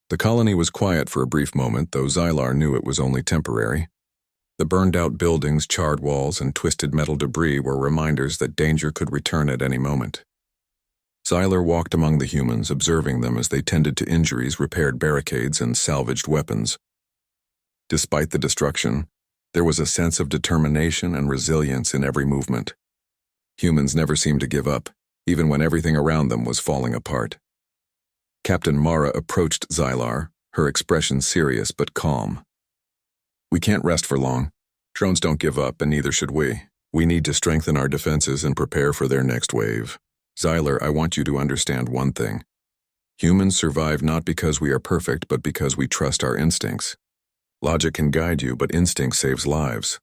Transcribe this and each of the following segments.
The colony was quiet for a brief moment, though Xylar knew it was only temporary. The burned-out buildings, charred walls, and twisted metal debris were reminders that danger could return at any moment. Xylar walked among the humans, observing them as they tended to injuries, repaired barricades, and salvaged weapons. Despite the destruction, there was a sense of determination and resilience in every movement. Humans never seemed to give up, even when everything around them was falling apart. Captain Mara approached Xylar, her expression serious but calm. "We can't rest for long. Drones don't give up, and neither should we. We need to strengthen our defenses and prepare for their next wave. Xylar, I want you to understand one thing. Humans survive not because we are perfect, but because we trust our instincts. Logic can guide you, but instinct saves lives."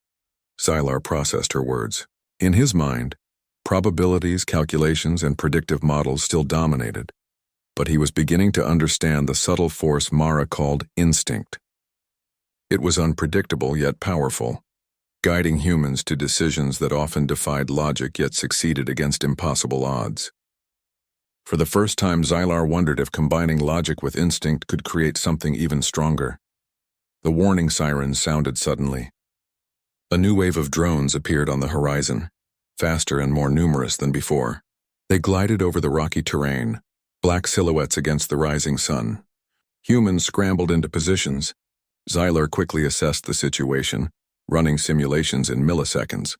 Xylar processed her words. In his mind, probabilities, calculations, and predictive models still dominated, but he was beginning to understand the subtle force Mara called instinct. It was unpredictable yet powerful, guiding humans to decisions that often defied logic yet succeeded against impossible odds. For the first time, Xylar wondered if combining logic with instinct could create something even stronger. The warning sirens sounded suddenly. A new wave of drones appeared on the horizon, faster and more numerous than before. They glided over the rocky terrain, black silhouettes against the rising sun. Humans scrambled into positions. Xylar quickly assessed the situation, running simulations in milliseconds.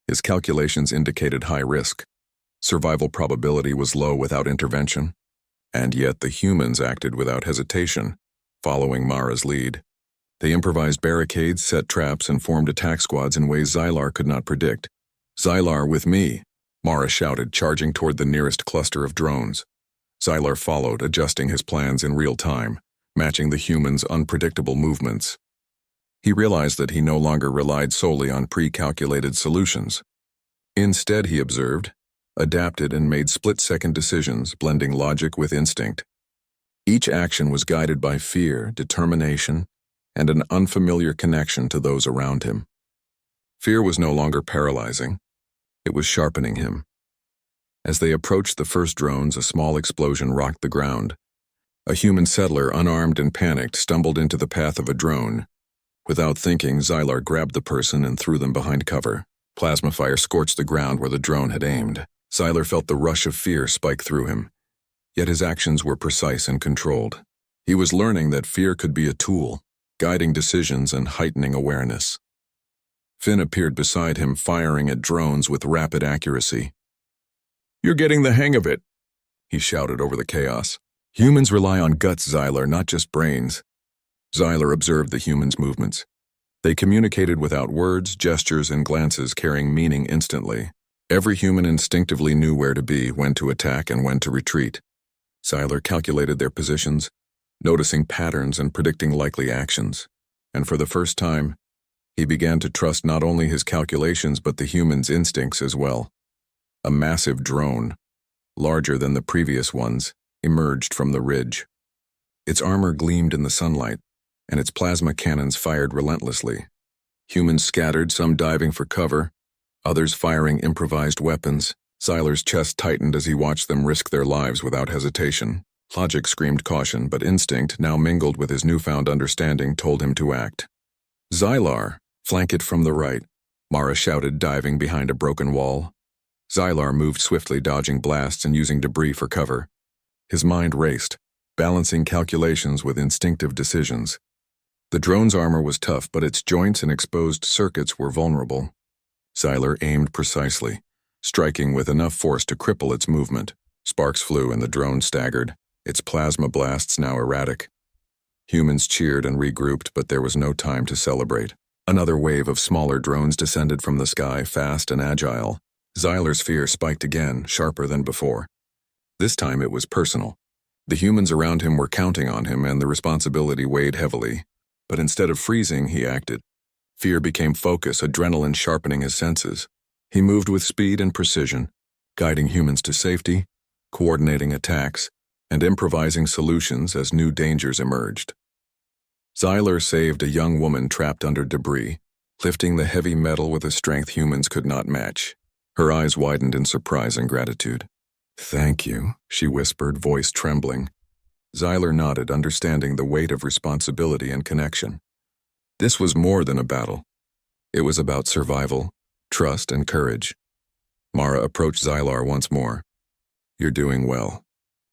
His calculations indicated high risk. Survival probability was low without intervention, and yet the humans acted without hesitation, following Mara's lead. They improvised barricades, set traps, and formed attack squads in ways Xylar could not predict. "Xylar, with me," Mara shouted, charging toward the nearest cluster of drones. Xylar followed, adjusting his plans in real time, matching the humans' unpredictable movements. He realized that he no longer relied solely on pre-calculated solutions. Instead, he observed, adapted, and made split-second decisions, blending logic with instinct. Each action was guided by fear, determination, and an unfamiliar connection to those around him. Fear was no longer paralyzing. It was sharpening him. As they approached the first drones, a small explosion rocked the ground. A human settler, unarmed and panicked, stumbled into the path of a drone. Without thinking, Xylar grabbed the person and threw them behind cover. Plasma fire scorched the ground where the drone had aimed. Xylar felt the rush of fear spike through him. Yet his actions were precise and controlled. He was learning that fear could be a tool, guiding decisions and heightening awareness. Finn appeared beside him, firing at drones with rapid accuracy. "You're getting the hang of it," he shouted over the chaos. "Humans rely on guts, Xylar, not just brains." Xylar observed the humans' movements. They communicated without words, gestures, and glances, carrying meaning instantly. Every human instinctively knew where to be, when to attack, and when to retreat. Xylar calculated their positions, noticing patterns and predicting likely actions. And for the first time, he began to trust not only his calculations but the humans' instincts as well. A massive drone, larger than the previous ones, emerged from the ridge. Its armor gleamed in the sunlight, and its plasma cannons fired relentlessly. Humans scattered, some diving for cover, others firing improvised weapons. Xylar's chest tightened as he watched them risk their lives without hesitation. Logic screamed caution, but instinct, now mingled with his newfound understanding, told him to act. "Xylar, flank it from the right," Mara shouted, diving behind a broken wall. Xylar moved swiftly, dodging blasts and using debris for cover. His mind raced, balancing calculations with instinctive decisions. The drone's armor was tough, but its joints and exposed circuits were vulnerable. Xylar aimed precisely, striking with enough force to cripple its movement. Sparks flew and the drone staggered, its plasma blasts now erratic. Humans cheered and regrouped, but there was no time to celebrate. Another wave of smaller drones descended from the sky, fast and agile. Xylar's fear spiked again, sharper than before. This time it was personal. The humans around him were counting on him, and the responsibility weighed heavily. But instead of freezing, he acted. Fear became focus, adrenaline sharpening his senses. He moved with speed and precision, guiding humans to safety, coordinating attacks, and improvising solutions as new dangers emerged. Xylar saved a young woman trapped under debris, lifting the heavy metal with a strength humans could not match. Her eyes widened in surprise and gratitude. "Thank you," she whispered, voice trembling. Xyler nodded, understanding the weight of responsibility and connection. This was more than a battle. It was about survival, trust, and courage. Mara approached Xylar once more. You're doing well.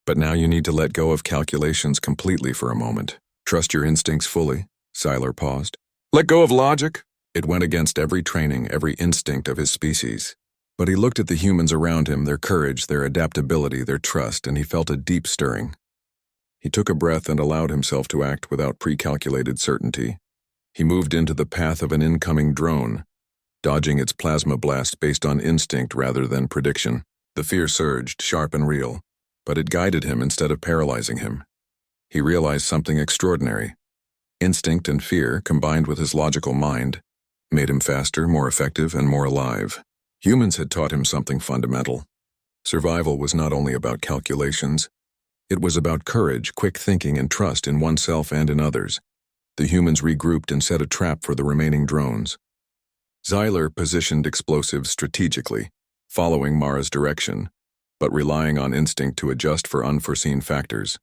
But now you need to let go of calculations completely for a moment. Trust your instincts fully. Xylar paused. Let go of logic? It went against every training, every instinct of his species. But he looked at the humans around him, their courage, their adaptability, their trust, and he felt a deep stirring. He took a breath and allowed himself to act without pre-calculated certainty. He moved into the path of an incoming drone, dodging its plasma blast based on instinct rather than prediction. The fear surged, sharp and real, but it guided him instead of paralyzing him. He realized something extraordinary. Instinct and fear, combined with his logical mind, made him faster, more effective, and more alive. Humans had taught him something fundamental. Survival was not only about calculations. It was about courage, quick thinking, and trust in oneself and in others. The humans regrouped and set a trap for the remaining drones. Xyler positioned explosives strategically, following Mara's direction, but relying on instinct to adjust for unforeseen factors.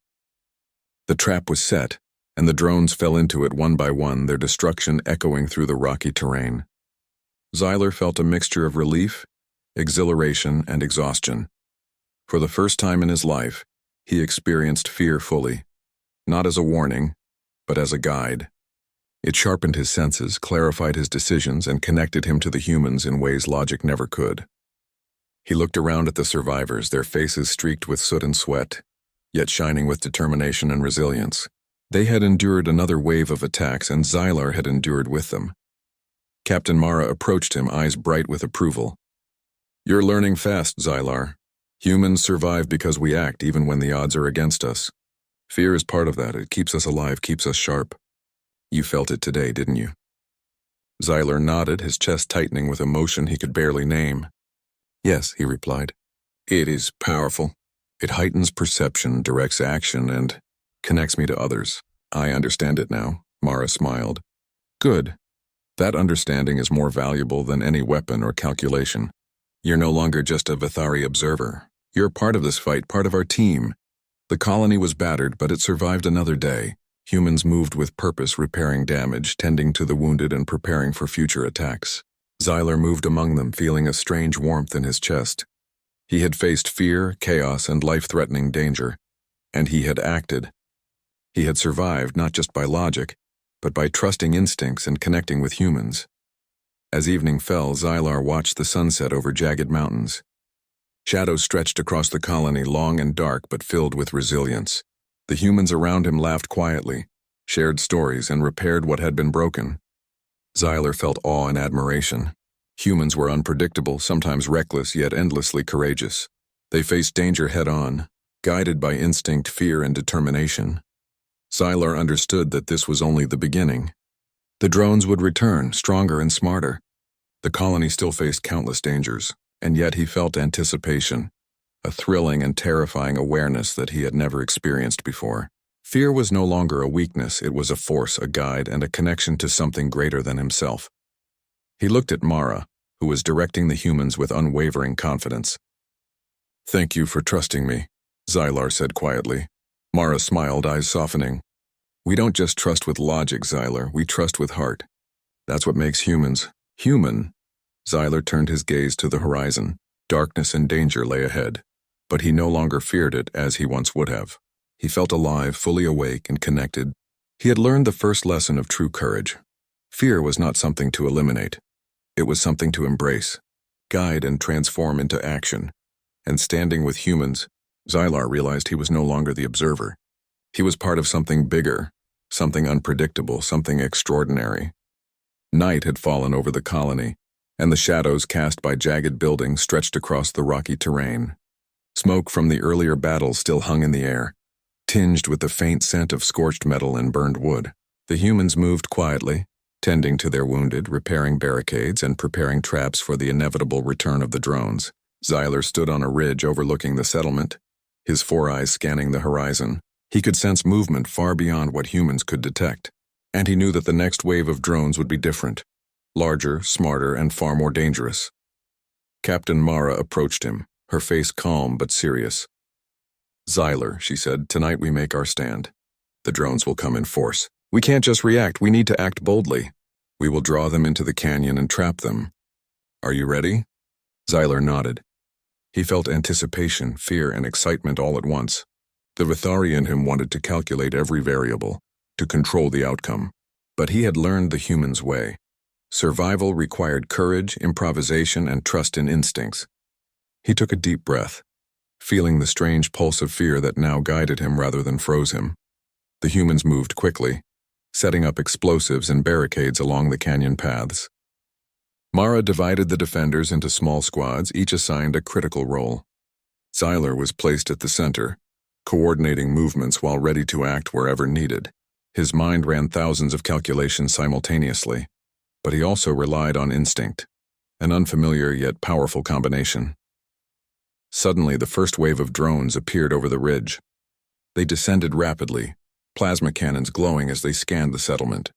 The trap was set, and the drones fell into it one by one, their destruction echoing through the rocky terrain. Xyler felt a mixture of relief, exhilaration, and exhaustion. For the first time in his life, he experienced fear fully, not as a warning, but as a guide. It sharpened his senses, clarified his decisions, and connected him to the humans in ways logic never could. He looked around at the survivors, their faces streaked with soot and sweat, yet shining with determination and resilience. They had endured another wave of attacks, and Xylar had endured with them. Captain Mara approached him, eyes bright with approval. You're learning fast, Xylar. Humans survive because we act even when the odds are against us. Fear is part of that. It keeps us alive, keeps us sharp. You felt it today, didn't you? Xylar nodded, his chest tightening with emotion he could barely name. Yes, he replied. It is powerful. It heightens perception, directs action, and connects me to others. I understand it now, Mara smiled. Good. That understanding is more valuable than any weapon or calculation. You're no longer just a Vithari observer. You're part of this fight, part of our team. The colony was battered, but it survived another day. Humans moved with purpose, repairing damage, tending to the wounded, and preparing for future attacks. Xylar moved among them, feeling a strange warmth in his chest. He had faced fear, chaos, and life-threatening danger, and he had acted. He had survived not just by logic, but by trusting instincts and connecting with humans. As evening fell, Xylar watched the sunset over jagged mountains. Shadows stretched across the colony, long and dark but filled with resilience. The humans around him laughed quietly, shared stories, and repaired what had been broken. Xylar felt awe and admiration. Humans were unpredictable, sometimes reckless, yet endlessly courageous. They faced danger head-on, guided by instinct, fear, and determination. Xylar understood that this was only the beginning. The drones would return, stronger and smarter. The colony still faced countless dangers, and yet he felt anticipation, a thrilling and terrifying awareness that he had never experienced before. Fear was no longer a weakness, it was a force, a guide, and a connection to something greater than himself. He looked at Mara, who was directing the humans with unwavering confidence. Thank you for trusting me, Xylar said quietly. Mara smiled, eyes softening. We don't just trust with logic, Xylar, we trust with heart. That's what makes humans human. Xylar turned his gaze to the horizon. Darkness and danger lay ahead, but he no longer feared it as he once would have. He felt alive, fully awake, and connected. He had learned the first lesson of true courage. Fear was not something to eliminate. It was something to embrace, guide, and transform into action. And standing with humans, Xylar realized he was no longer the observer. He was part of something bigger, something unpredictable, something extraordinary. Night had fallen over the colony, and the shadows cast by jagged buildings stretched across the rocky terrain. Smoke from the earlier battles still hung in the air, tinged with the faint scent of scorched metal and burned wood. The humans moved quietly, tending to their wounded, repairing barricades, and preparing traps for the inevitable return of the drones. Xylar stood on a ridge overlooking the settlement, his four eyes scanning the horizon. He could sense movement far beyond what humans could detect, and he knew that the next wave of drones would be different, larger, smarter, and far more dangerous. Captain Mara approached him, her face calm but serious. Xylar, she said, tonight we make our stand. The drones will come in force. We can't just react, we need to act boldly. We will draw them into the canyon and trap them. Are you ready? Xylar nodded. He felt anticipation, fear, and excitement all at once. The Vithari in him wanted to calculate every variable, to control the outcome. But he had learned the human's way. Survival required courage, improvisation, and trust in instincts. He took a deep breath, feeling the strange pulse of fear that now guided him rather than froze him. The humans moved quickly, setting up explosives and barricades along the canyon paths. Mara divided the defenders into small squads, each assigned a critical role. Xylar was placed at the center, coordinating movements while ready to act wherever needed. His mind ran thousands of calculations simultaneously, but he also relied on instinct, an unfamiliar yet powerful combination. Suddenly, the first wave of drones appeared over the ridge. They descended rapidly, plasma cannons glowing as they scanned the settlement.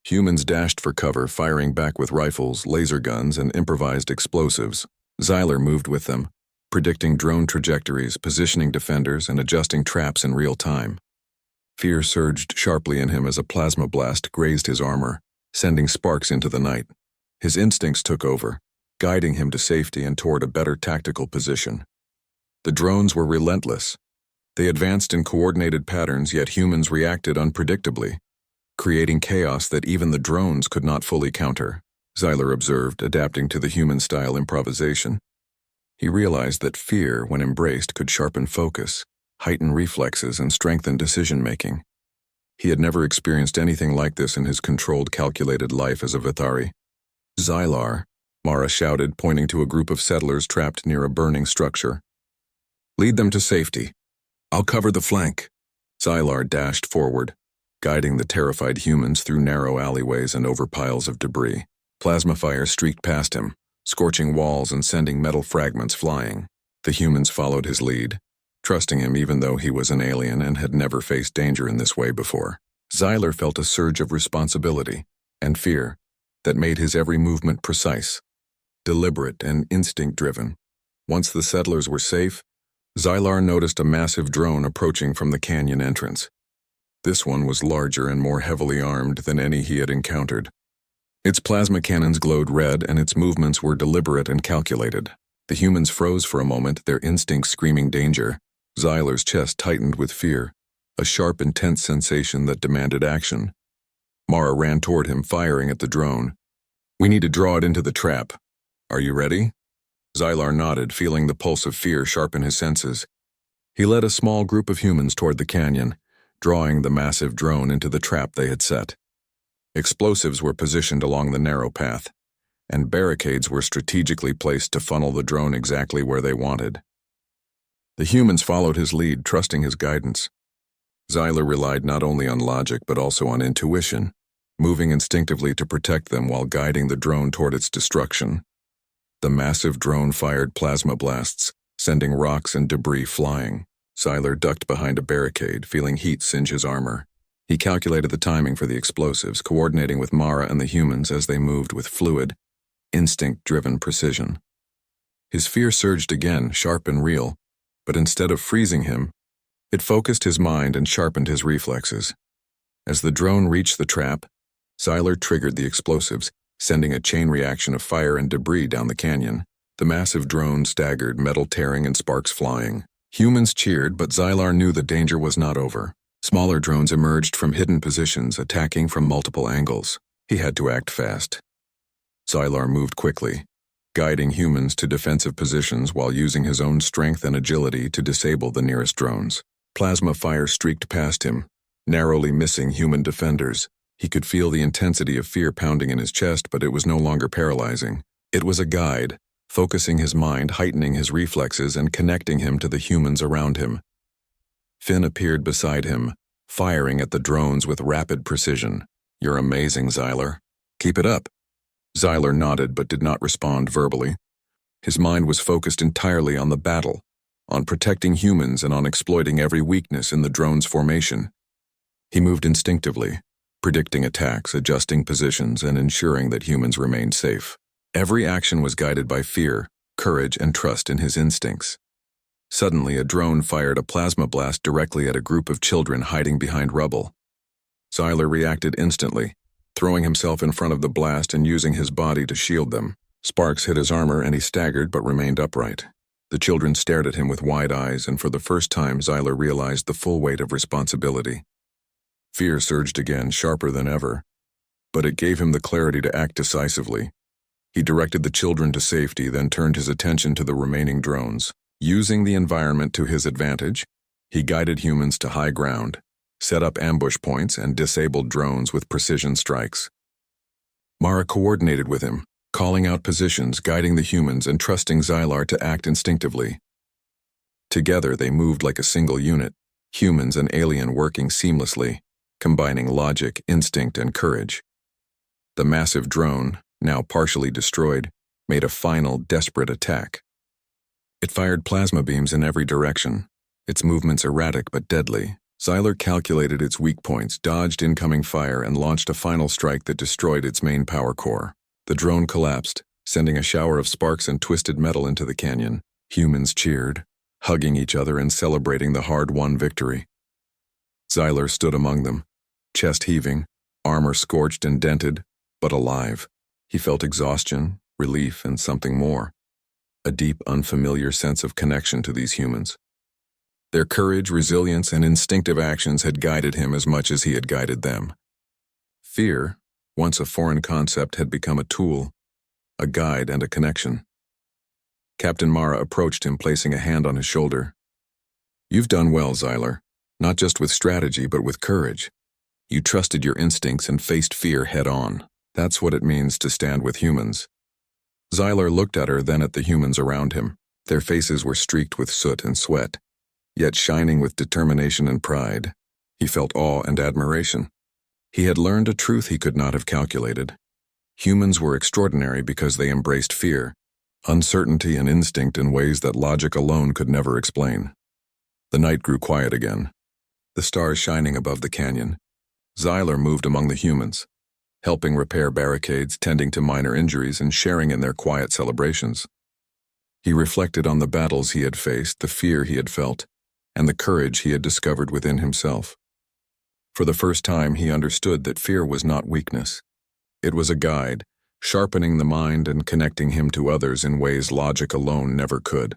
Humans dashed for cover, firing back with rifles, laser guns, and improvised explosives. Xylar moved with them, predicting drone trajectories, positioning defenders, and adjusting traps in real time. Fear surged sharply in him as a plasma blast grazed his armor, sending sparks into the night. His instincts took over, guiding him to safety and toward a better tactical position. The drones were relentless. They advanced in coordinated patterns, yet humans reacted unpredictably, creating chaos that even the drones could not fully counter. Xylar observed, adapting to the human-style improvisation. He realized that fear, when embraced, could sharpen focus, heighten reflexes, and strengthen decision-making. He had never experienced anything like this in his controlled, calculated life as a Vithari. Xylar, Mara shouted, pointing to a group of settlers trapped near a burning structure. Lead them to safety. I'll cover the flank. Xylar dashed forward, guiding the terrified humans through narrow alleyways and over piles of debris. Plasma fire streaked past him, scorching walls and sending metal fragments flying. The humans followed his lead, trusting him even though he was an alien and had never faced danger in this way before. Xylar felt a surge of responsibility and fear that made his every movement precise, deliberate, and instinct-driven. Once the settlers were safe, Xylar noticed a massive drone approaching from the canyon entrance. This one was larger and more heavily armed than any he had encountered. Its plasma cannons glowed red, and its movements were deliberate and calculated. The humans froze for a moment, their instincts screaming danger. Xylar's chest tightened with fear, a sharp, intense sensation that demanded action. Mara ran toward him, firing at the drone. We need to draw it into the trap. Are you ready? Xylar nodded, feeling the pulse of fear sharpen his senses. He led a small group of humans toward the canyon, drawing the massive drone into the trap they had set. Explosives were positioned along the narrow path, and barricades were strategically placed to funnel the drone exactly where they wanted. The humans followed his lead, trusting his guidance. Xylar relied not only on logic but also on intuition, moving instinctively to protect them while guiding the drone toward its destruction. The massive drone fired plasma blasts, sending rocks and debris flying. Xylar ducked behind a barricade, feeling heat singe his armor. He calculated the timing for the explosives, coordinating with Mara and the humans as they moved with fluid, instinct-driven precision. His fear surged again, sharp and real, but instead of freezing him, it focused his mind and sharpened his reflexes. As the drone reached the trap, Xylar triggered the explosives, sending a chain reaction of fire and debris down the canyon. The massive drone staggered, metal tearing and sparks flying. Humans cheered, but Xylar knew the danger was not over. Smaller drones emerged from hidden positions, attacking from multiple angles. He had to act fast. Xylar moved quickly, guiding humans to defensive positions while using his own strength and agility to disable the nearest drones. Plasma fire streaked past him, narrowly missing human defenders. He could feel the intensity of fear pounding in his chest, but it was no longer paralyzing. It was a guide, focusing his mind, heightening his reflexes, and connecting him to the humans around him. Finn appeared beside him, firing at the drones with rapid precision. You're amazing, Xylar. Keep it up. Xylar nodded but did not respond verbally. His mind was focused entirely on the battle, on protecting humans and on exploiting every weakness in the drone's formation. He moved instinctively, predicting attacks, adjusting positions, and ensuring that humans remained safe. Every action was guided by fear, courage, and trust in his instincts. Suddenly, a drone fired a plasma blast directly at a group of children hiding behind rubble. Xyler reacted instantly, throwing himself in front of the blast and using his body to shield them. Sparks hit his armor and he staggered but remained upright. The children stared at him with wide eyes, and for the first time Xyler realized the full weight of responsibility. Fear surged again, sharper than ever, but it gave him the clarity to act decisively. He directed the children to safety, then turned his attention to the remaining drones. Using the environment to his advantage, he guided humans to high ground, set up ambush points, and disabled drones with precision strikes. Mara coordinated with him, calling out positions, guiding the humans, and trusting Xyler to act instinctively. Together they moved like a single unit, humans and alien working seamlessly, combining logic, instinct, and courage. The massive drone, now partially destroyed, made a final, desperate attack. It fired plasma beams in every direction, its movements erratic but deadly. Xyler calculated its weak points, dodged incoming fire, and launched a final strike that destroyed its main power core. The drone collapsed, sending a shower of sparks and twisted metal into the canyon. Humans cheered, hugging each other and celebrating the hard-won victory. Xyler stood among them, chest heaving, armor scorched and dented, but alive. He felt exhaustion, relief, and something more. A deep, unfamiliar sense of connection to these humans. Their courage, resilience, and instinctive actions had guided him as much as he had guided them. Fear, once a foreign concept, had become a tool, a guide, and a connection. Captain Mara approached him, placing a hand on his shoulder. "You've done well, Xyler, not just with strategy, but with courage. You trusted your instincts and faced fear head-on. That's what it means to stand with humans." Xyler looked at her, then at the humans around him. Their faces were streaked with soot and sweat, yet shining with determination and pride. He felt awe and admiration. He had learned a truth he could not have calculated. Humans were extraordinary because they embraced fear, uncertainty, and instinct in ways that logic alone could never explain. The night grew quiet again, the stars shining above the canyon. Xyler moved among the humans, helping repair barricades, tending to minor injuries, and sharing in their quiet celebrations. He reflected on the battles he had faced, the fear he had felt, and the courage he had discovered within himself. For the first time, he understood that fear was not weakness. It was a guide, sharpening the mind and connecting him to others in ways logic alone never could.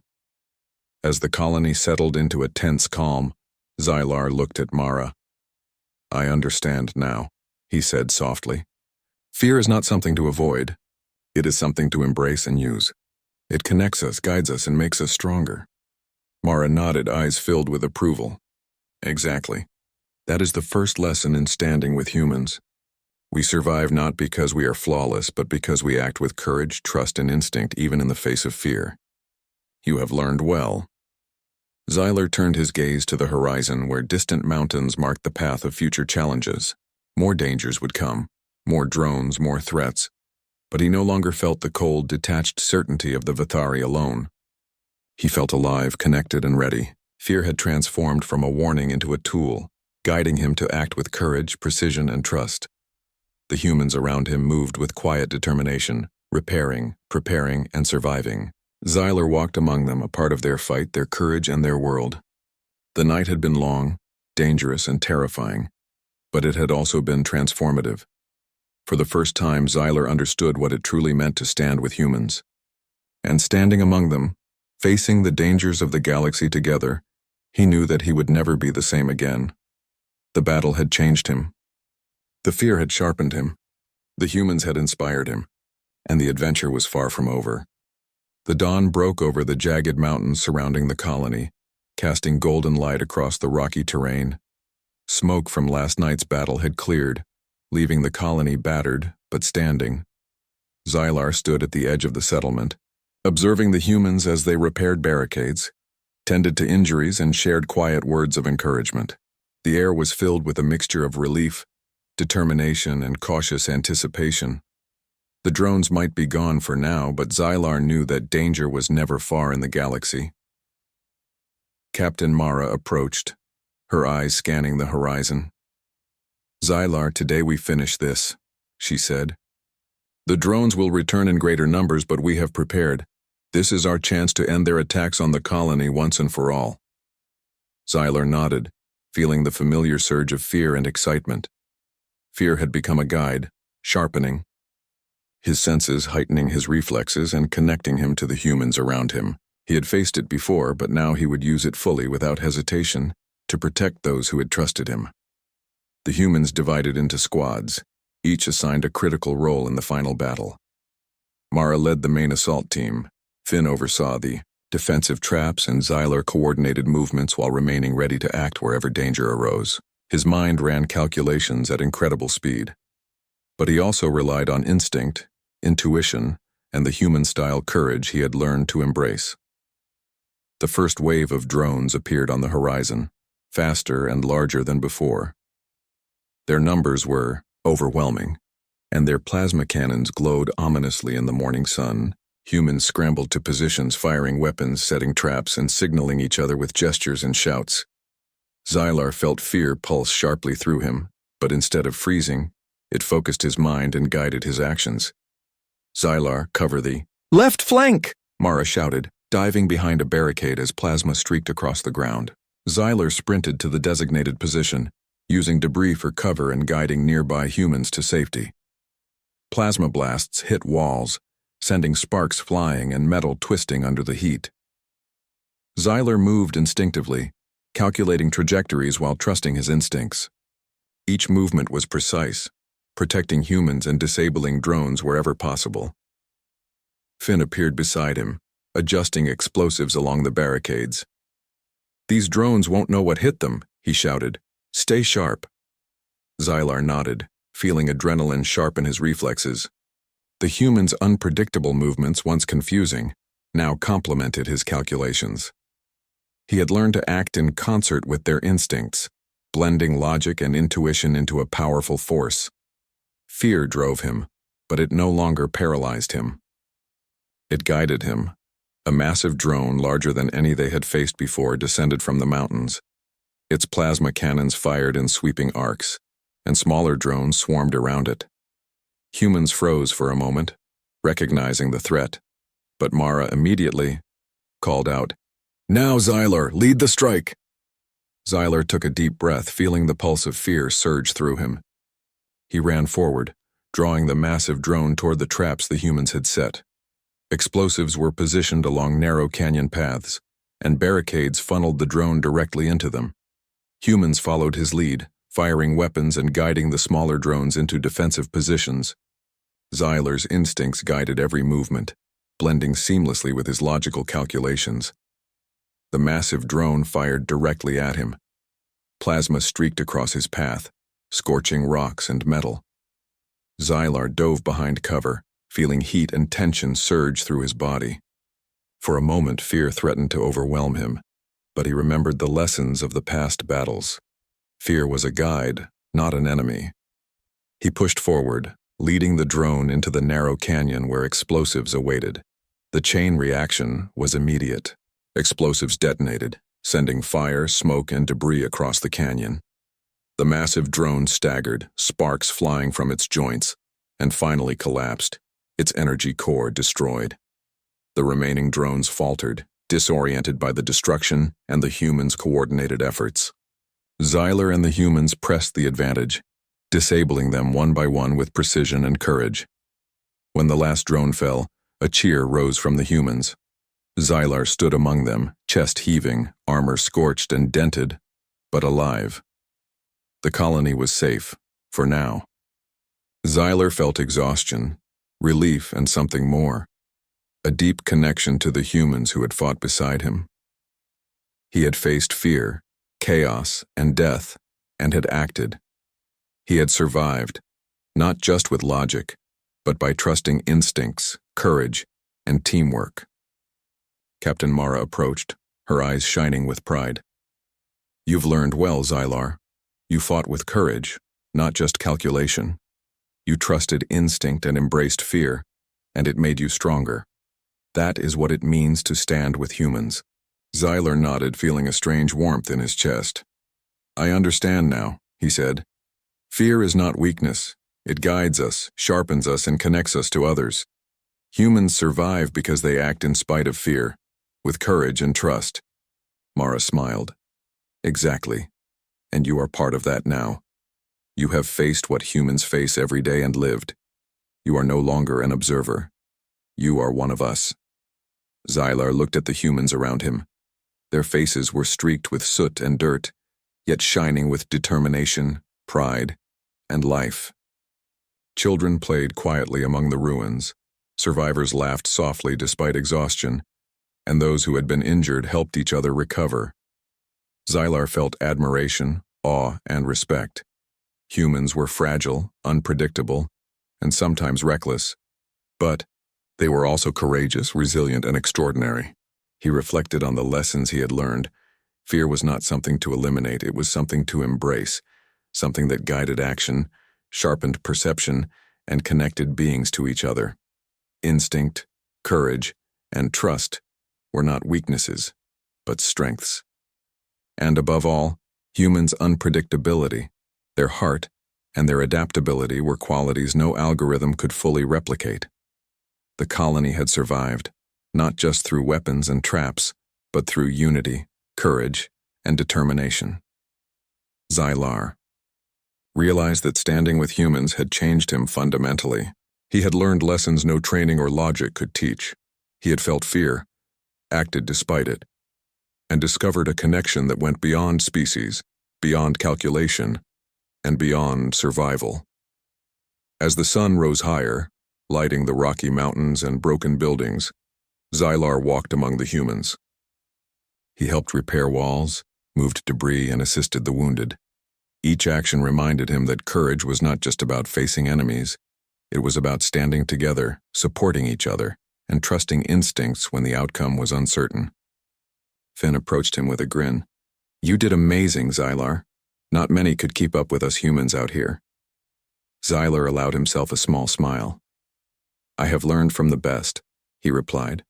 As the colony settled into a tense calm, Xyler looked at Mara. "I understand now," he said softly. "Fear is not something to avoid. It is something to embrace and use. It connects us, guides us, and makes us stronger." Mara nodded, eyes filled with approval. "Exactly. That is the first lesson in standing with humans. We survive not because we are flawless, but because we act with courage, trust, and instinct even in the face of fear. You have learned well." Xyler turned his gaze to the horizon, where distant mountains marked the path of future challenges. More dangers would come, more drones, more threats, but he no longer felt the cold, detached certainty of the Vithari alone. He felt alive, connected, and ready. Fear had transformed from a warning into a tool, guiding him to act with courage, precision, and trust. The humans around him moved with quiet determination, repairing, preparing, and surviving. Xyler walked among them, a part of their fight, their courage, and their world. The night had been long, dangerous, and terrifying, but it had also been transformative. For the first time, Xyler understood what it truly meant to stand with humans. And standing among them, facing the dangers of the galaxy together, he knew that he would never be the same again. The battle had changed him. The fear had sharpened him. The humans had inspired him, and the adventure was far from over. The dawn broke over the jagged mountains surrounding the colony, casting golden light across the rocky terrain. Smoke from last night's battle had cleared, leaving the colony battered but standing. Xyler stood at the edge of the settlement, observing the humans as they repaired barricades, tended to injuries, and shared quiet words of encouragement. The air was filled with a mixture of relief, determination, and cautious anticipation. The drones might be gone for now, but Xyler knew that danger was never far in the galaxy. Captain Mara approached, her eyes scanning the horizon. "Xyler, today we finish this," she said. "The drones will return in greater numbers, but we have prepared. This is our chance to end their attacks on the colony once and for all. Xylar nodded, feeling the familiar surge of fear and excitement. Fear had become a guide, sharpening his senses, heightening his reflexes, and connecting him to the humans around him. He had faced it before, but now he would use it fully without hesitation to protect those who had trusted him. The humans divided into squads, each assigned a critical role in the final battle. Mara led the main assault team. Finn oversaw the defensive traps, and Xylar coordinated movements while remaining ready to act wherever danger arose. His mind ran calculations at incredible speed. But he also relied on instinct, intuition, and the human-style courage he had learned to embrace. The first wave of drones appeared on the horizon, faster and larger than before. Their numbers were overwhelming, and their plasma cannons glowed ominously in the morning sun. Humans scrambled to positions, firing weapons, setting traps, and signaling each other with gestures and shouts. Xylar felt fear pulse sharply through him, but instead of freezing, it focused his mind and guided his actions. Xylar, cover the left flank, Mara shouted, diving behind a barricade as plasma streaked across the ground. Xylar sprinted to the designated position, using debris for cover and guiding nearby humans to safety. Plasma blasts hit walls, sending sparks flying and metal twisting under the heat. Xylar moved instinctively, calculating trajectories while trusting his instincts. Each movement was precise, protecting humans and disabling drones wherever possible. Finn appeared beside him, adjusting explosives along the barricades. "These drones won't know what hit them," he shouted. "Stay sharp." Xylar nodded, feeling adrenaline sharpen his reflexes. The humans' unpredictable movements, once confusing, now complemented his calculations. He had learned to act in concert with their instincts, blending logic and intuition into a powerful force. Fear drove him, but it no longer paralyzed him. It guided him. A massive drone, larger than any they had faced before, descended from the mountains. Its plasma cannons fired in sweeping arcs, and smaller drones swarmed around it. Humans froze for a moment, recognizing the threat, but Mara immediately called out, "Now, Xylar, lead the strike!" Xylar took a deep breath, feeling the pulse of fear surge through him. He ran forward, drawing the massive drone toward the traps the humans had set. Explosives were positioned along narrow canyon paths, and barricades funneled the drone directly into them. Humans followed his lead, firing weapons and guiding the smaller drones into defensive positions. Xylar's instincts guided every movement, blending seamlessly with his logical calculations. The massive drone fired directly at him. Plasma streaked across his path, scorching rocks and metal. Xylar dove behind cover, feeling heat and tension surge through his body. For a moment, fear threatened to overwhelm him, but he remembered the lessons of the past battles. Fear was a guide, not an enemy. He pushed forward, leading the drone into the narrow canyon where explosives awaited. The chain reaction was immediate. Explosives detonated, sending fire, smoke, and debris across the canyon. The massive drone staggered, sparks flying from its joints, and finally collapsed, its energy core destroyed. The remaining drones faltered, disoriented by the destruction and the humans' coordinated efforts. Xylar and the humans pressed the advantage, disabling them one by one with precision and courage. When the last drone fell, a cheer rose from the humans. Xylar stood among them, chest heaving, armor scorched and dented, but alive. The colony was safe, for now. Xylar felt exhaustion, relief, and something more. A deep connection to the humans who had fought beside him. He had faced fear, chaos, and death, and had acted. He had survived, not just with logic, but by trusting instincts, courage, and teamwork. Captain Mara approached, her eyes shining with pride. "You've learned well, Xylar. You fought with courage, not just calculation. You trusted instinct and embraced fear, and it made you stronger. That is what it means to stand with humans." Xylar nodded, feeling a strange warmth in his chest. "I understand now," he said. "Fear is not weakness. It guides us, sharpens us, and connects us to others. Humans survive because they act in spite of fear, with courage and trust. Mara smiled. Exactly. And you are part of that now. You have faced what humans face every day and lived. You are no longer an observer. You are one of us. Xylar looked at the humans around him. Their faces were streaked with soot and dirt, yet shining with determination, pride, and life. Children played quietly among the ruins. Survivors laughed softly despite exhaustion, and those who had been injured helped each other recover. Xylar felt admiration, awe, and respect. Humans were fragile, unpredictable, and sometimes reckless, but they were also courageous, resilient, and extraordinary. He reflected on the lessons he had learned. Fear was not something to eliminate, it was something to embrace, something that guided action, sharpened perception, and connected beings to each other. Instinct, courage, and trust were not weaknesses, but strengths. And above all, humans' unpredictability, their heart, and their adaptability were qualities no algorithm could fully replicate. The colony had survived, not just through weapons and traps, but through unity, courage, and determination. Xylar realized that standing with humans had changed him fundamentally. He had learned lessons no training or logic could teach. He had felt fear, acted despite it, and discovered a connection that went beyond species, beyond calculation, and beyond survival. As the sun rose higher, lighting the rocky mountains and broken buildings, Xylar walked among the humans. He helped repair walls, moved debris, and assisted the wounded. Each action reminded him that courage was not just about facing enemies. It was about standing together, supporting each other, and trusting instincts when the outcome was uncertain. Finn approached him with a grin. "You did amazing, Xylar. Not many could keep up with us humans out here." Xylar allowed himself a small smile. "I have learned from the best," he replied.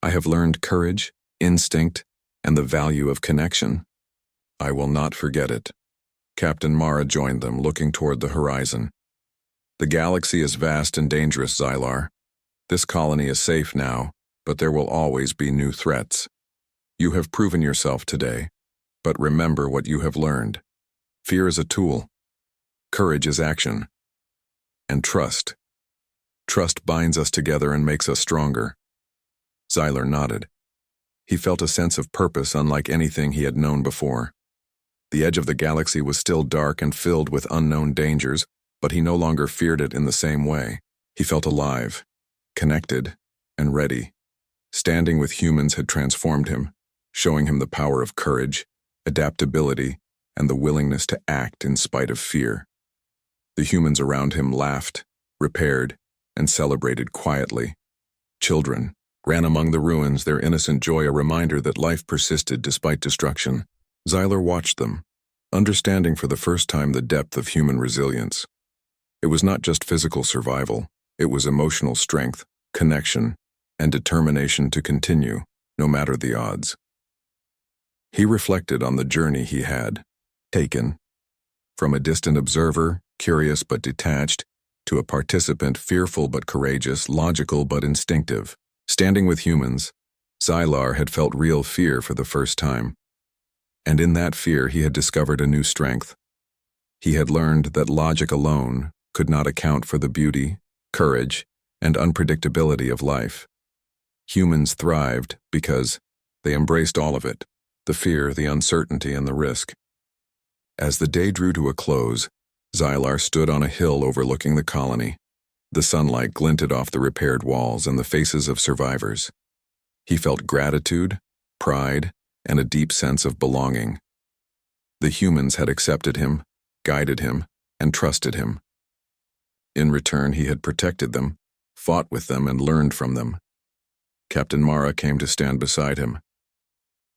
"I have learned courage, instinct, and the value of connection. I will not forget it." Captain Mara joined them, looking toward the horizon. "The galaxy is vast and dangerous, Xylar. This colony is safe now, but there will always be new threats. You have proven yourself today, but remember what you have learned. Fear is a tool. Courage is action. And trust. Trust binds us together and makes us stronger." Xylar nodded. He felt a sense of purpose unlike anything he had known before. The edge of the galaxy was still dark and filled with unknown dangers, but he no longer feared it in the same way. He felt alive, connected, and ready. Standing with humans had transformed him, showing him the power of courage, adaptability, and the willingness to act in spite of fear. The humans around him laughed, repaired, and celebrated quietly. Children ran among the ruins, their innocent joy a reminder that life persisted despite destruction. Xylar watched them, understanding for the first time the depth of human resilience. It was not just physical survival, it was emotional strength, connection, and determination to continue, no matter the odds. He reflected on the journey he had taken, from a distant observer, curious but detached, to a participant fearful but courageous, logical but instinctive. Standing with humans, Xylar had felt real fear for the first time. And in that fear he had discovered a new strength. He had learned that logic alone could not account for the beauty, courage, and unpredictability of life. Humans thrived because they embraced all of it, the fear, the uncertainty, and the risk. As the day drew to a close, Xylar stood on a hill overlooking the colony. The sunlight glinted off the repaired walls and the faces of survivors. He felt gratitude, pride, and a deep sense of belonging. The humans had accepted him, guided him, and trusted him. In return, he had protected them, fought with them, and learned from them. Captain Mara came to stand beside him.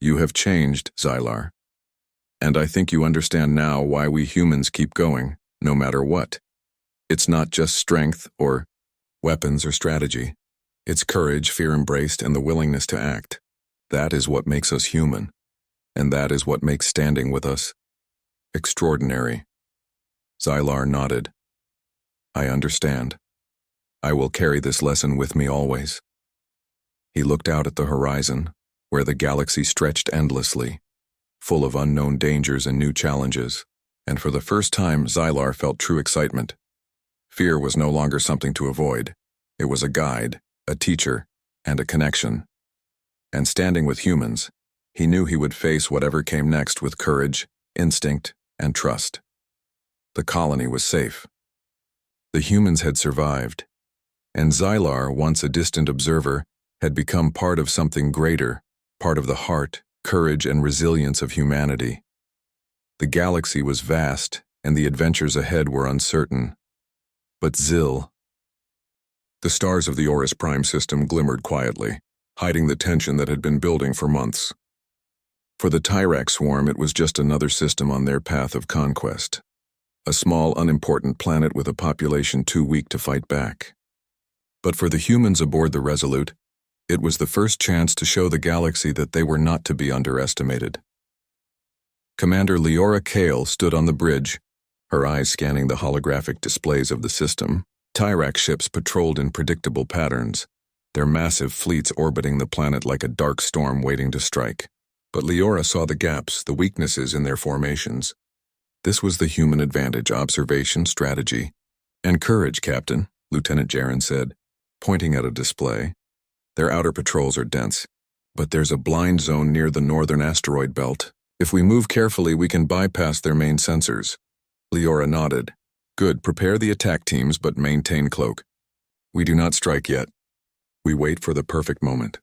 "You have changed, Xylar. And I think you understand now why we humans keep going, no matter what. It's not just strength or weapons or strategy. It's courage, fear embraced, and the willingness to act. That is what makes us human, and that is what makes standing with us extraordinary." Xylar nodded. "I understand." I will carry this lesson with me always. He looked out at the horizon, where the galaxy stretched endlessly, full of unknown dangers and new challenges, and for the first time Xylar felt true excitement. Fear was no longer something to avoid. It was a guide, a teacher, and a connection. And standing with humans, he knew he would face whatever came next with courage, instinct, and trust. The colony was safe. The humans had survived, and Xylar, once a distant observer, had become part of something greater, part of the heart, courage, and resilience of humanity. The galaxy was vast, and the adventures ahead were uncertain. But Zyl. The stars of the Orcs Prime system glimmered quietly, hiding the tension that had been building for months. For the Tyrak swarm, it was just another system on their path of conquest. A small, unimportant planet with a population too weak to fight back. But for the humans aboard the Resolute, it was the first chance to show the galaxy that they were not to be underestimated. Commander Leora Kale stood on the bridge, her eyes scanning the holographic displays of the system. Tyrak ships patrolled in predictable patterns, their massive fleets orbiting the planet like a dark storm waiting to strike. But Leora saw the gaps, the weaknesses in their formations. This was the human advantage: observation, strategy, and courage, Captain, Lieutenant Jaren said, pointing at a display. Their outer patrols are dense, but there's a blind zone near the northern asteroid belt. If we move carefully, we can bypass their main sensors. Leora nodded. Good, prepare the attack teams, but maintain cloak. We do not strike yet. We wait for the perfect moment.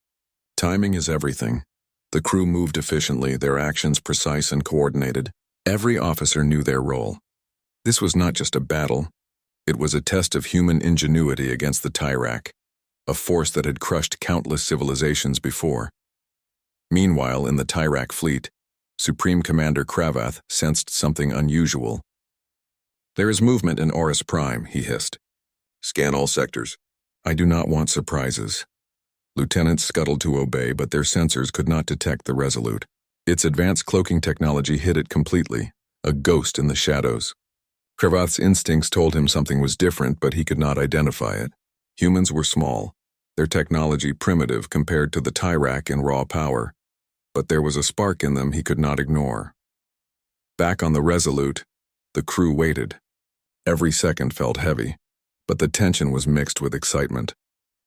Timing is everything. The crew moved efficiently, their actions precise and coordinated. Every officer knew their role. This was not just a battle. It was a test of human ingenuity against the Tyrak, a force that had crushed countless civilizations before. Meanwhile, in the Tyrak fleet, Supreme Commander Cravath sensed something unusual. There is movement in Orcs Prime, he hissed. Scan all sectors. I do not want surprises. Lieutenants scuttled to obey, but their sensors could not detect the Resolute. Its advanced cloaking technology hid it completely, a ghost in the shadows. Cravath's instincts told him something was different, but he could not identify it. Humans were small, their technology primitive compared to the Tyrak in raw power, but there was a spark in them he could not ignore. Back on the Resolute, the crew waited. Every second felt heavy, but the tension was mixed with excitement.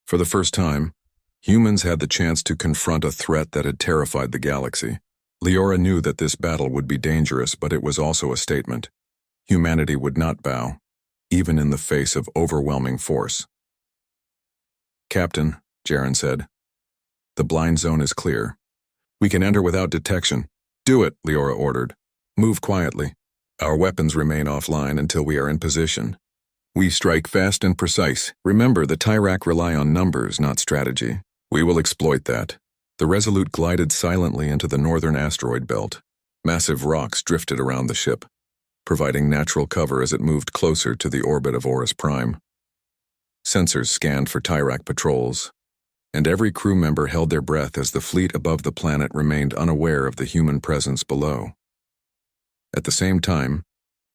For the first time, humans had the chance to confront a threat that had terrified the galaxy. Leora knew that this battle would be dangerous, but it was also a statement. Humanity would not bow, even in the face of overwhelming force. Captain, Jaren said, the blind zone is clear. We can enter without detection. Do it, Leora ordered. Move quietly. Our weapons remain offline until we are in position. We strike fast and precise. Remember, the Tyrak rely on numbers, not strategy. We will exploit that. The Resolute glided silently into the northern asteroid belt. Massive rocks drifted around the ship, providing natural cover as it moved closer to the orbit of Orcs Prime. Sensors scanned for Tyrak patrols, and every crew member held their breath as the fleet above the planet remained unaware of the human presence below. At the same time,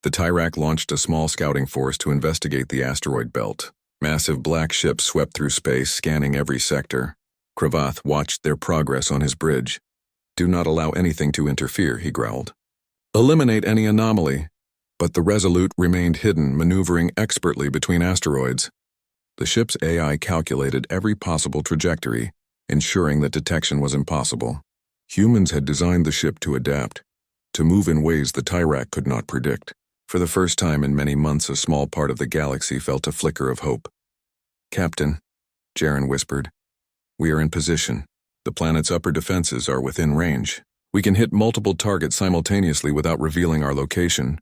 the Tyrak launched a small scouting force to investigate the asteroid belt. Massive black ships swept through space, scanning every sector. Cravath watched their progress on his bridge. Do not allow anything to interfere, he growled. Eliminate any anomaly. But the Resolute remained hidden, maneuvering expertly between asteroids. The ship's AI calculated every possible trajectory, ensuring that detection was impossible. Humans had designed the ship to adapt, to move in ways the Tyrak could not predict. For the first time in many months, a small part of the galaxy felt a flicker of hope. Captain, Jaren whispered, we are in position. The planet's upper defenses are within range. We can hit multiple targets simultaneously without revealing our location.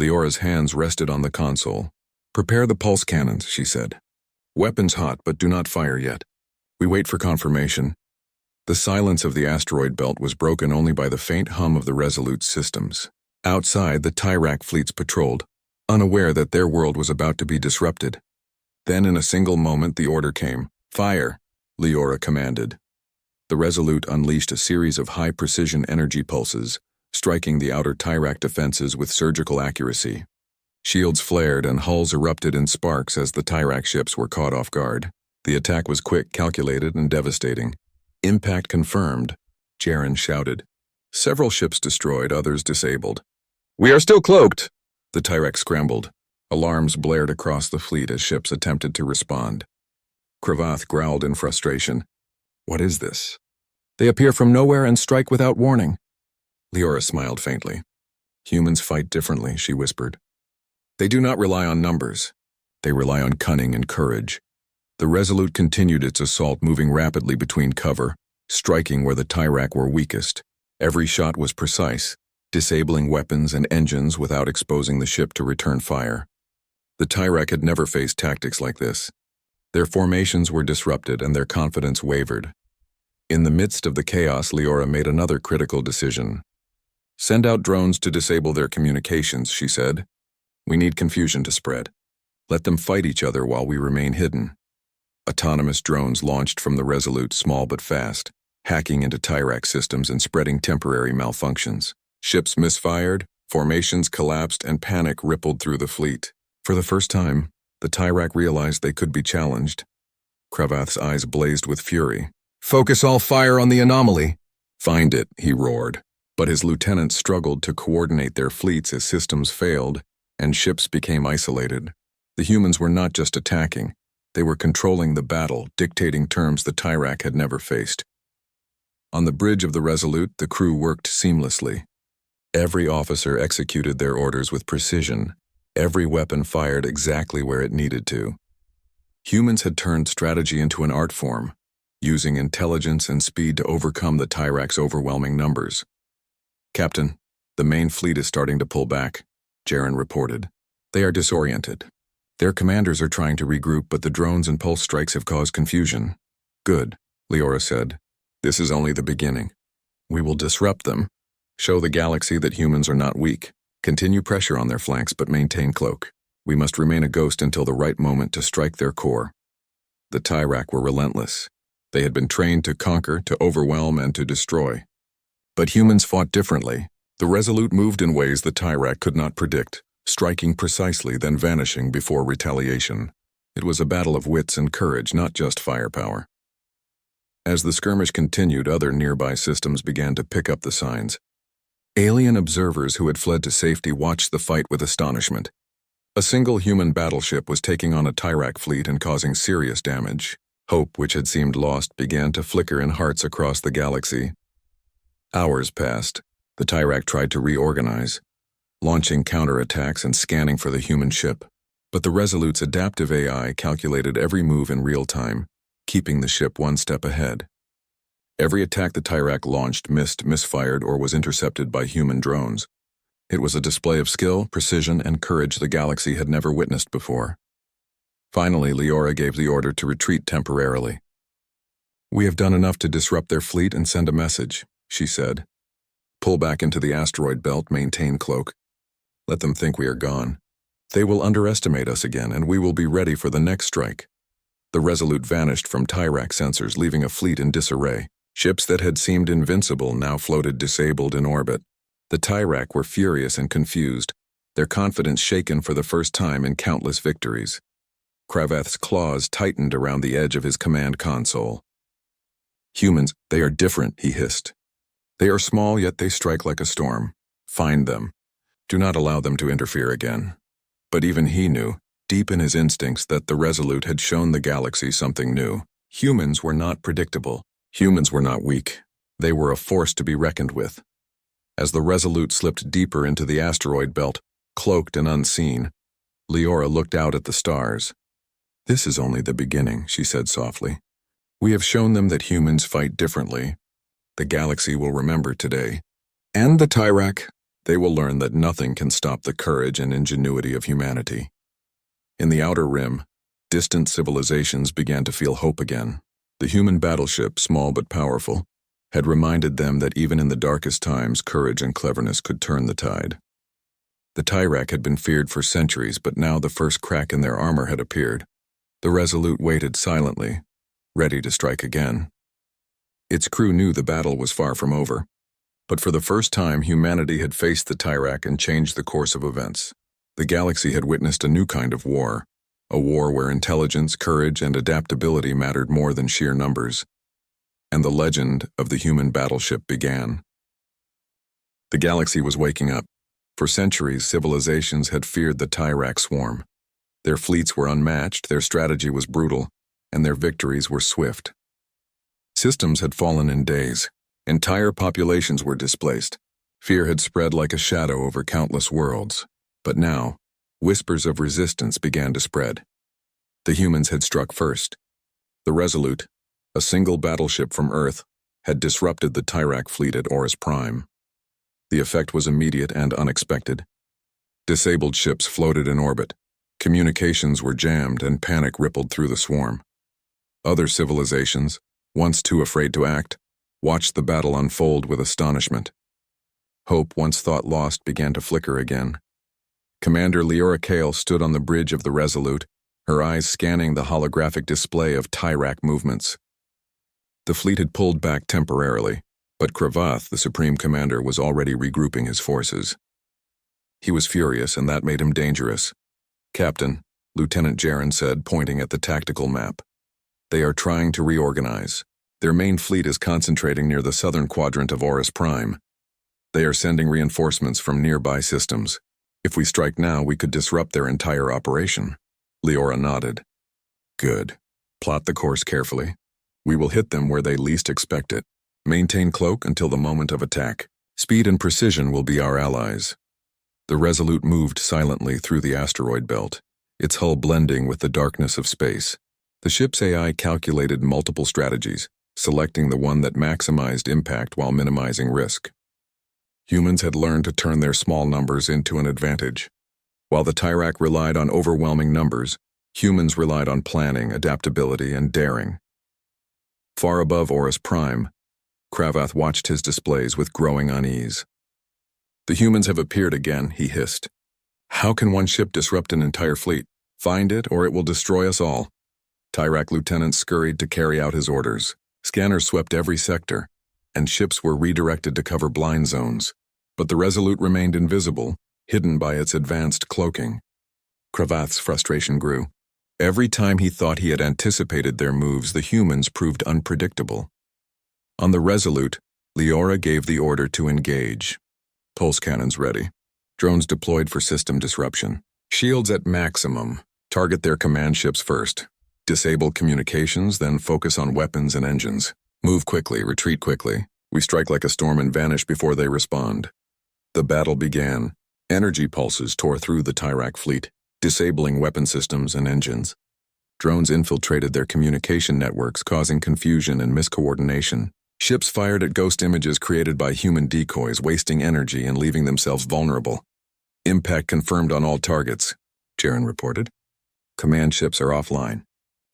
Leora's hands rested on the console. Prepare the pulse cannons, she said. Weapons hot, but do not fire yet. We wait for confirmation. The silence of the asteroid belt was broken only by the faint hum of the Resolute systems. Outside, the Tyrak fleets patrolled, unaware that their world was about to be disrupted. Then in a single moment the order came. Fire, Leora commanded. The Resolute unleashed a series of high-precision energy pulses, striking the outer Tyrak defenses with surgical accuracy. Shields flared and hulls erupted in sparks as the Tyrak ships were caught off guard. The attack was quick, calculated, and devastating. Impact confirmed, Jaren shouted. Several ships destroyed, others disabled. "We are still cloaked!" The Tyrak scrambled. Alarms blared across the fleet as ships attempted to respond. Cravath growled in frustration. "What is this?" "They appear from nowhere and strike without warning." Leora smiled faintly. "Humans fight differently," she whispered. "They do not rely on numbers. They rely on cunning and courage." The Resolute continued its assault, moving rapidly between cover, striking where the Tyrak were weakest. Every shot was precise, disabling weapons and engines without exposing the ship to return fire. The Tyrak had never faced tactics like this. Their formations were disrupted and their confidence wavered. In the midst of the chaos, Leora made another critical decision. "Send out drones to disable their communications," she said. "We need confusion to spread. Let them fight each other while we remain hidden." Autonomous drones launched from the Resolute, small but fast, hacking into Tyrak systems and spreading temporary malfunctions. Ships misfired, formations collapsed, and panic rippled through the fleet. For the first time, the Tyrak realized they could be challenged. Cravath's eyes blazed with fury. "Focus all fire on the anomaly!" "Find it," he roared. But his lieutenants struggled to coordinate their fleets as systems failed and ships became isolated. The humans were not just attacking. They were controlling the battle, dictating terms the Tyrak had never faced. On the bridge of the Resolute, the crew worked seamlessly. Every officer executed their orders with precision. Every weapon fired exactly where it needed to. Humans had turned strategy into an art form, using intelligence and speed to overcome the Tyrak's overwhelming numbers. "Captain, the main fleet is starting to pull back," Jaren reported. "They are disoriented. Their commanders are trying to regroup, but the drones and pulse strikes have caused confusion." "Good," Leora said. "This is only the beginning. We will disrupt them, show the galaxy that humans are not weak. Continue pressure on their flanks, but maintain cloak. We must remain a ghost until the right moment to strike their core." The Tyrak were relentless. They had been trained to conquer, to overwhelm, and to destroy. But humans fought differently. The Resolute moved in ways the Tyrak could not predict, striking precisely, then vanishing before retaliation. It was a battle of wits and courage, not just firepower. As the skirmish continued, other nearby systems began to pick up the signs. Alien observers who had fled to safety watched the fight with astonishment. A single human battleship was taking on a Tyrak fleet and causing serious damage. Hope, which had seemed lost, began to flicker in hearts across the galaxy. Hours passed. The Tyrak tried to reorganize, launching counterattacks and scanning for the human ship. But the Resolute's adaptive AI calculated every move in real time, keeping the ship one step ahead. Every attack the Tyrak launched missed, misfired, or was intercepted by human drones. It was a display of skill, precision, and courage the galaxy had never witnessed before. Finally, Leora gave the order to retreat temporarily. "We have done enough to disrupt their fleet and send a message," she said. "Pull back into the asteroid belt, maintain cloak. Let them think we are gone. They will underestimate us again, and we will be ready for the next strike." The Resolute vanished from Tyrak sensors, leaving a fleet in disarray. Ships that had seemed invincible now floated disabled in orbit. The Tyrak were furious and confused, their confidence shaken for the first time in countless victories. Cravath's claws tightened around the edge of his command console. "Humans, they are different," he hissed. "They are small, yet they strike like a storm. Find them. Do not allow them to interfere again." But even he knew, deep in his instincts, that the Resolute had shown the galaxy something new. Humans were not predictable. Humans were not weak. They were a force to be reckoned with. As the Resolute slipped deeper into the asteroid belt, cloaked and unseen, Leora looked out at the stars. "This is only the beginning," she said softly. "We have shown them that humans fight differently. The galaxy will remember today. And the Tyrak, they will learn that nothing can stop the courage and ingenuity of humanity." In the outer rim, distant civilizations began to feel hope again. The human battleship, small but powerful, had reminded them that even in the darkest times, courage and cleverness could turn the tide. The Tyrak had been feared for centuries, but now the first crack in their armor had appeared. The Resolute waited silently, ready to strike again. Its crew knew the battle was far from over, but for the first time humanity had faced the Tyrak and changed the course of events. The galaxy had witnessed a new kind of war, a war where intelligence, courage, and adaptability mattered more than sheer numbers. And the legend of the human battleship began. The galaxy was waking up. For centuries, civilizations had feared the Tyrak swarm. Their fleets were unmatched, their strategy was brutal, and their victories were swift. Systems had fallen in days. Entire populations were displaced. Fear had spread like a shadow over countless worlds. But now, whispers of resistance began to spread. The humans had struck first. The Resolute, a single battleship from Earth, had disrupted the Tyrak fleet at Orcs Prime. The effect was immediate and unexpected. Disabled ships floated in orbit. Communications were jammed and panic rippled through the swarm. Other civilizations, once too afraid to act, watched the battle unfold with astonishment. Hope, once thought lost, began to flicker again. Commander Leora Kale stood on the bridge of the Resolute, her eyes scanning the holographic display of Tyrak movements. The fleet had pulled back temporarily, but Cravath, the Supreme Commander, was already regrouping his forces. He was furious, and that made him dangerous. "Captain," Lieutenant Jaren said, pointing at the tactical map. "They are trying to reorganize. Their main fleet is concentrating near the southern quadrant of Orcs Prime. They are sending reinforcements from nearby systems. If we strike now, we could disrupt their entire operation." Leora nodded. "Good. Plot the course carefully. We will hit them where they least expect it. Maintain cloak until the moment of attack. Speed and precision will be our allies." The Resolute moved silently through the asteroid belt, its hull blending with the darkness of space. The ship's AI calculated multiple strategies, selecting the one that maximized impact while minimizing risk. Humans had learned to turn their small numbers into an advantage. While the Tyrak relied on overwhelming numbers, humans relied on planning, adaptability, and daring. Far above Orcs Prime, Cravath watched his displays with growing unease. "The humans have appeared again," he hissed. "How can one ship disrupt an entire fleet? Find it, or it will destroy us all." Tyrak lieutenants scurried to carry out his orders. Scanners swept every sector, and ships were redirected to cover blind zones. But the Resolute remained invisible, hidden by its advanced cloaking. Cravath's frustration grew. Every time he thought he had anticipated their moves, the humans proved unpredictable. On the Resolute, Leora gave the order to engage. Pulse cannons ready. Drones deployed for system disruption. Shields at maximum. Target their command ships first. Disable communications, then focus on weapons and engines. Move quickly, retreat quickly. We strike like a storm and vanish before they respond. The battle began. Energy pulses tore through the Tyrak fleet, disabling weapon systems and engines. Drones infiltrated their communication networks, causing confusion and miscoordination. Ships fired at ghost images created by human decoys, wasting energy and leaving themselves vulnerable. "Impact confirmed on all targets," Jaren reported. "Command ships are offline.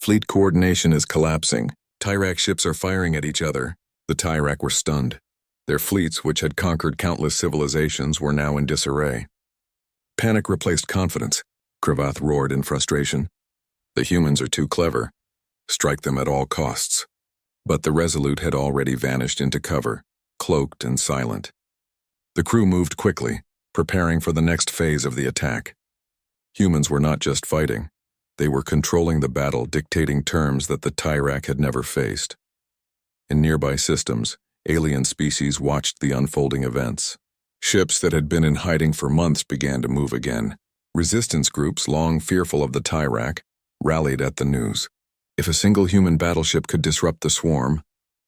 Fleet coordination is collapsing. Tyrak ships are firing at each other." The Tyrak were stunned. Their fleets, which had conquered countless civilizations, were now in disarray. Panic replaced confidence, Cravath roared in frustration. "The humans are too clever. Strike them at all costs." But the Resolute had already vanished into cover, cloaked and silent. The crew moved quickly, preparing for the next phase of the attack. Humans were not just fighting. They were controlling the battle, dictating terms that the Tyrak had never faced. In nearby systems, alien species watched the unfolding events. Ships that had been in hiding for months began to move again. Resistance groups, long fearful of the Tyrak, rallied at the news. If a single human battleship could disrupt the swarm,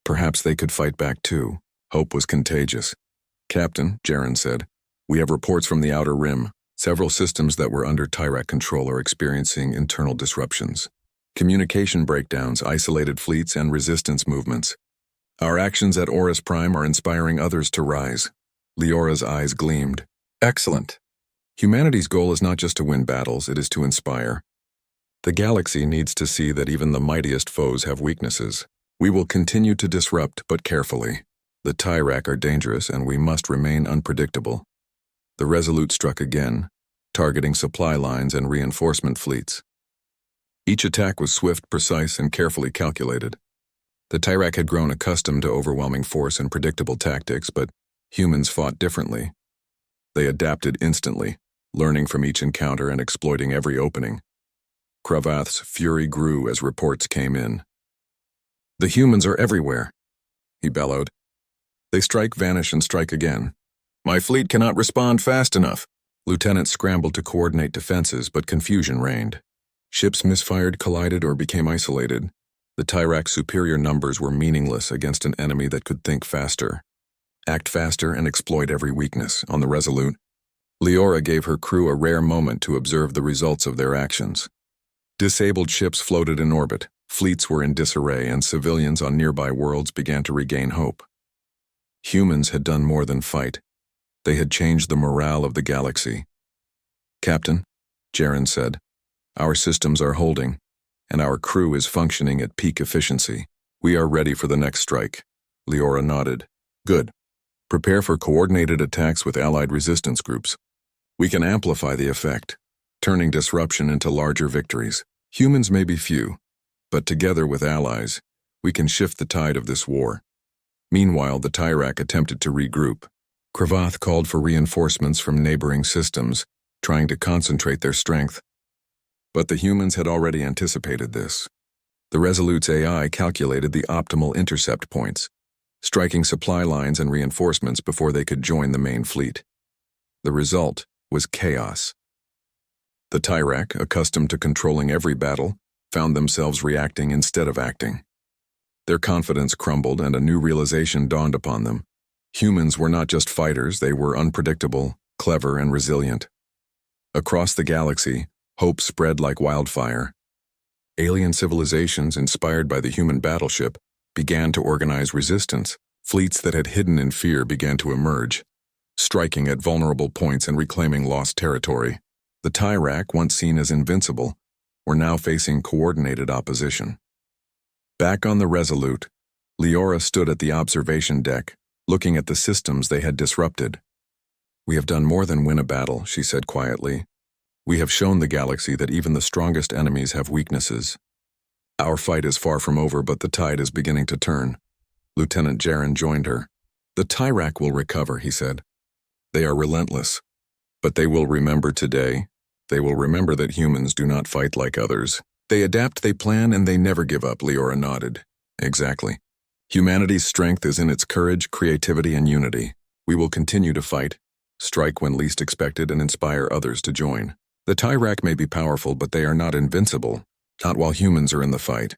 perhaps they could fight back too. Hope was contagious. "Captain," Jaren said, "we have reports from the Outer Rim. Several systems that were under Tyrak control are experiencing internal disruptions. Communication breakdowns, isolated fleets, and resistance movements. Our actions at Orcs Prime are inspiring others to rise." Leora's eyes gleamed. "Excellent. Humanity's goal is not just to win battles, it is to inspire. The galaxy needs to see that even the mightiest foes have weaknesses. We will continue to disrupt, but carefully. The Tyrak are dangerous, and we must remain unpredictable." The Resolute struck again, targeting supply lines and reinforcement fleets. Each attack was swift, precise, and carefully calculated. The Tyrak had grown accustomed to overwhelming force and predictable tactics, but humans fought differently. They adapted instantly, learning from each encounter and exploiting every opening. Cravath's fury grew as reports came in. "The humans are everywhere," he bellowed. "They strike, vanish, and strike again. My fleet cannot respond fast enough." Lieutenants scrambled to coordinate defenses, but confusion reigned. Ships misfired, collided, or became isolated. The Tyrac's superior numbers were meaningless against an enemy that could think faster, act faster, and exploit every weakness. On the Resolute, Leora gave her crew a rare moment to observe the results of their actions. Disabled ships floated in orbit, fleets were in disarray, and civilians on nearby worlds began to regain hope. Humans had done more than fight. They had changed the morale of the galaxy. "Captain," Jaren said, "our systems are holding, and our crew is functioning at peak efficiency. We are ready for the next strike." Leora nodded. "Good. Prepare for coordinated attacks with allied resistance groups. We can amplify the effect, turning disruption into larger victories. Humans may be few, but together with allies, we can shift the tide of this war." Meanwhile, the Tyrak attempted to regroup. Cravath called for reinforcements from neighboring systems, trying to concentrate their strength. But the humans had already anticipated this. The Resolute's AI calculated the optimal intercept points, striking supply lines and reinforcements before they could join the main fleet. The result was chaos. The Tyrak, accustomed to controlling every battle, found themselves reacting instead of acting. Their confidence crumbled and a new realization dawned upon them. Humans were not just fighters, they were unpredictable, clever, and resilient. Across the galaxy, hope spread like wildfire. Alien civilizations, inspired by the human battleship, began to organize resistance. Fleets that had hidden in fear began to emerge, striking at vulnerable points and reclaiming lost territory. The Tyrak, once seen as invincible, were now facing coordinated opposition. Back on the Resolute, Leora stood at the observation deck, looking at the systems they had disrupted. "We have done more than win a battle," she said quietly. "We have shown the galaxy that even the strongest enemies have weaknesses. Our fight is far from over, but the tide is beginning to turn." Lieutenant Jaren joined her. "The Tyrak will recover," he said. "They are relentless, but they will remember today. They will remember that humans do not fight like others. They adapt, they plan, and they never give up," Leora nodded. "Exactly. Humanity's strength is in its courage, creativity, and unity. We will continue to fight, strike when least expected, and inspire others to join. The Tyrak may be powerful, but they are not invincible, not while humans are in the fight."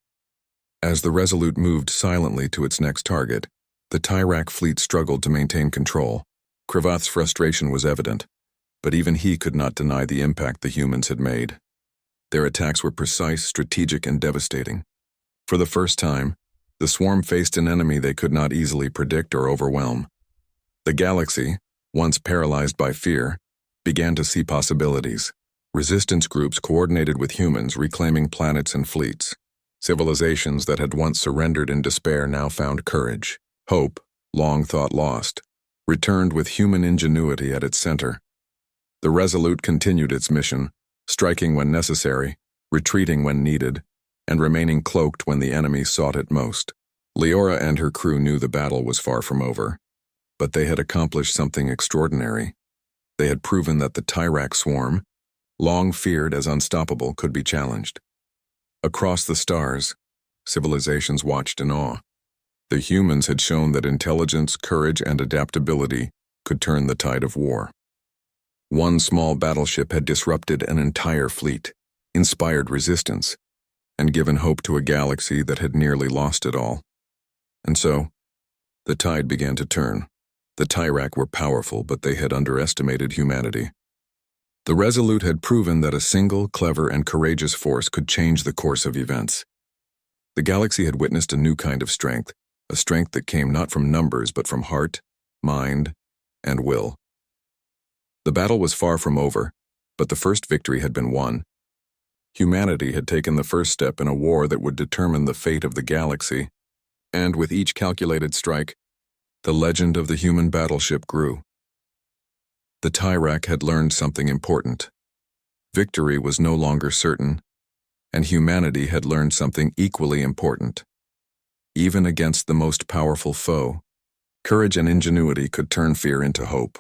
As the Resolute moved silently to its next target, the Tyrak fleet struggled to maintain control. Cravath's frustration was evident, but even he could not deny the impact the humans had made. Their attacks were precise, strategic, and devastating. For the first time, the swarm faced an enemy they could not easily predict or overwhelm. The galaxy, once paralyzed by fear, began to see possibilities. Resistance groups coordinated with humans, reclaiming planets and fleets. Civilizations that had once surrendered in despair now found courage. Hope, long thought lost, returned with human ingenuity at its center. The Resolute continued its mission, striking when necessary, retreating when needed, and remaining cloaked when the enemy sought it most. Leora and her crew knew the battle was far from over, but they had accomplished something extraordinary. They had proven that the Tyrak swarm, long feared as unstoppable, could be challenged. Across the stars, civilizations watched in awe. The humans had shown that intelligence, courage, and adaptability could turn the tide of war. One small battleship had disrupted an entire fleet, inspired resistance, and given hope to a galaxy that had nearly lost it all. And so, the tide began to turn. The Tyrak were powerful, but they had underestimated humanity. The Resolute had proven that a single, clever, and courageous force could change the course of events. The galaxy had witnessed a new kind of strength, a strength that came not from numbers but from heart, mind, and will. The battle was far from over, but the first victory had been won. Humanity had taken the first step in a war that would determine the fate of the galaxy, and with each calculated strike, the legend of the human battleship grew. The Tyrak had learned something important. Victory was no longer certain, and humanity had learned something equally important. Even against the most powerful foe, courage and ingenuity could turn fear into hope.